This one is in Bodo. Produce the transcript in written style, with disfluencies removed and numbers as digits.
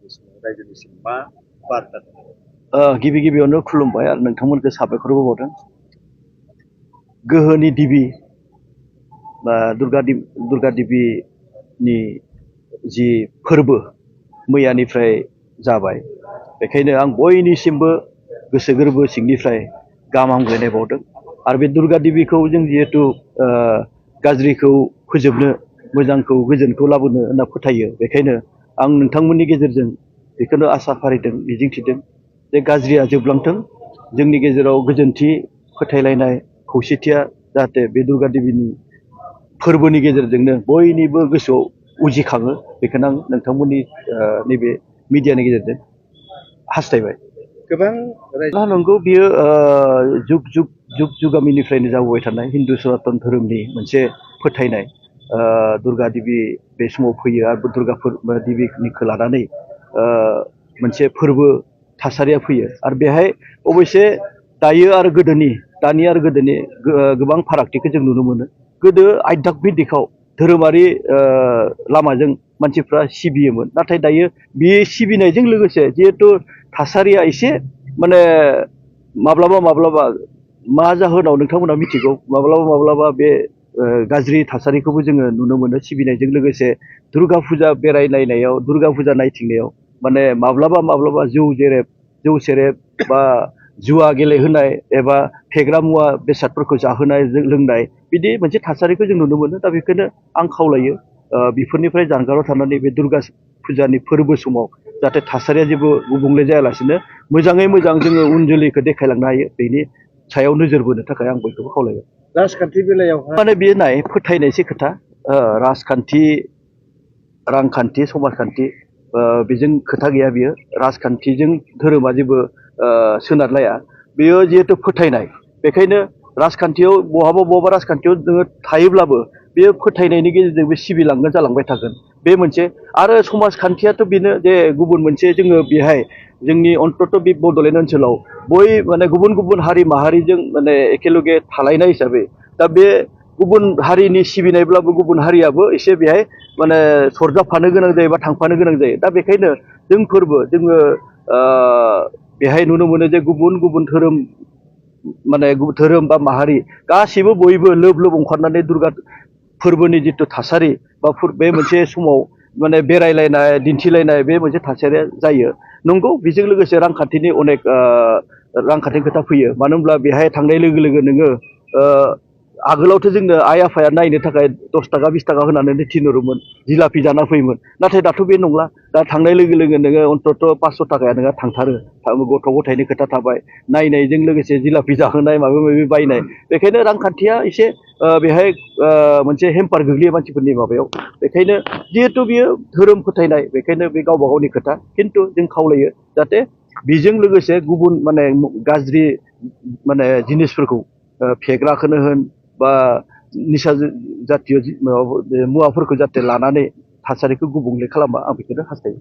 बे समाव रायजोनिसिम मा बार्ता दं? गिबि गिबियावनो खुलुमबाय आरो नोंथांमोनखौ साबायखरबो बावदों। गोहोनि देबि बा दुर्गा देबिनि जि फोरबो मैयानिफ्राय जाबाय, बेखायनो आं बयनिसिमबो गोसो गोरबो सिंनिफ्राय गाहाम हामग्लायनाय बावदों। आरो बे दुर्गा देबिखौ जों जिहेतु गाज्रिखौ फोजोबनो, मोजांखौ गोजोनखौ लाबोनो होनना फोथायो, बेखायनो आं नोंथांमोननि गेजेरजों बेखौनो आसा फारिदों, मिजिंथिदों जे गाज्रिया जोबलांथों, जोंनि गेजेराव गोजोनथि, फोथायलायनाय, खौसेथिया जाहाथे बे दुर्गा देबिनि फोरबोनि गेजेरजोंनो बयनिबो गोसोआव उजिखाङो, बेखौनो आं नोंथांमोननि नैबे मिडियानि गेजेरजों हास्थायबाय। गोबां नंगौ, बियो जुग जुगामिनिफ्रायनो जाबोबाय थानाय हिन्दु सनातन धोरोमनि मोनसे फोथायनाय। दुर्गा देबि बे समाव फैयो आरो दुर्गा देबिनिखौ लानानै मोनसे फोरबो थासारिया फैयो। आरो बेहाय अबयसे दायो आरो दानि आरो गोदोनि गोबां फारागथिखौ जों नुनो मोनो। गोदो आध्यात्मिक दिखाव धोरोमारि लामाजों मानसिफ्रा सिबियोमोन, नाथाय दायो बे सिबिनायजों लोगोसे जिहेथु थासारिया एसे माने माब्लाबा मा जाहोनाव नोंथांमोना मिथिगौ, माब्लाबा बे गाज्रि थासारिखौबो जोङो नुनो मोनो। सिबिनायजों लोगोसे दुर्गा फुजा बेरायनायाव, दुर्गा फुजा नायथिंनायाव माने माब्लाबा जौ सेरेब बा जुवा गेलेहोनाय एबा फेग्रा मुवा बेसादफोरखौ जाहोनाय लोंनाय, बिदि मोनसे थासारिखौ जों नुनो मोनो। दा बेखौनो आं खावलायो, बेफोरनिफ्राय जानगाराव थानानै बे दुर्गा फुजानि फोरबो समाव जाहाथे थासारिया जेबो गुबुंले जायालासिनो मोजाङै मोजां जोङो उन जोलैखौ देखायलांनो हायो, बेनि सायाव नोजोर बोनो थाखाय आं बयखौबो खावलायबाय। राजखान्थि बेलायावहाय माने बेयो फोथायनायसो खोथा। राजखान्थि, रांखान्थि, समाजखान्थि बेजों खोथा गैया। बियो राजखान्थिजों धोरोमा जेबो सोनारलाया। बेयो जिहेतु फोथायनाय, बेखायनो राजखान्थियाव बहाबा राजखान्थियाव जोङो थायोब्लाबो बेयो फोथायनायनि गेजेरजों बे सिबिलांगोन, जालांबाय थागोन, बे मोनसे। आरो समाजखान्थियाथ' बेनो जे गुबुन मोनसे जोङो बेहाय जोंनि अन्तत बे बड'लेण्ड ओनसोलाव माने गुबुन हारि माहारिजों माने एखेलगे थालायनाय हिसाबै दा बे गुबुन हारिनि सिबिनायब्लाबो गुबुन हारियाबो एसे बेहाय माने सरजाबफानो गोनां जायो बा थांफानो गोनां जायो। दा बेखायनो जोङो बेहाय नुनो मोनो जे गुबुन धोरोम, माने धोरोम बा माहारि गासिबो बयबो लोब ओंखारनानै दुर्गा फोरबोनि जिथु थासारि बा बे मोनसे समाव माने बेरायलायनाय, दिन्थिलायनाय, बे मोनसे थासारिया जायो। नंगौ, बेजों लोगोसे रांखान्थिनि अनेक रांखान्थिनि खोथा फैयो। मानो होनब्ला बेहाय थांनाय लोगो लोगो नोङो आगोलावथ' जोंनो आइ आफाया नायनो थाखाय 10 थाखा 20 थाखा होनानै थिनहरोमोन, जिलापि जाना फैयोमोन। नाथाय दाथ' बे नंला। दा थांनाय लोगो लोगो नोङो अन्तत 500 थाखाया नोंहा थांथारो। गथ' गथायनि खोथा थाबाय, नायनायजों लोगोसे जिलापि जाहोनाय, माबा माबि बायनाय। बेखायनो रांखान्थिया एसे बेहाय मोनसे हेम्पार गोग्लैयो मानसिफोरनि माबायाव। बेखायनो जिहेथु बियो धोरोम फोथायनाय, बेखायनो बे गावबा गावनि खोथा। खिन्थु जों खावलायो जाहाथे बेजों लोगोसे गुबुन माने गाज्रि माने जिनिसफोरखौ, फेग्राखौनो होन बा निसा जातीय मुवाफोरखौ जाहाथे लानानै थासारिखौ गुबुंले खालामा, आं बेखौनो हास्थायो।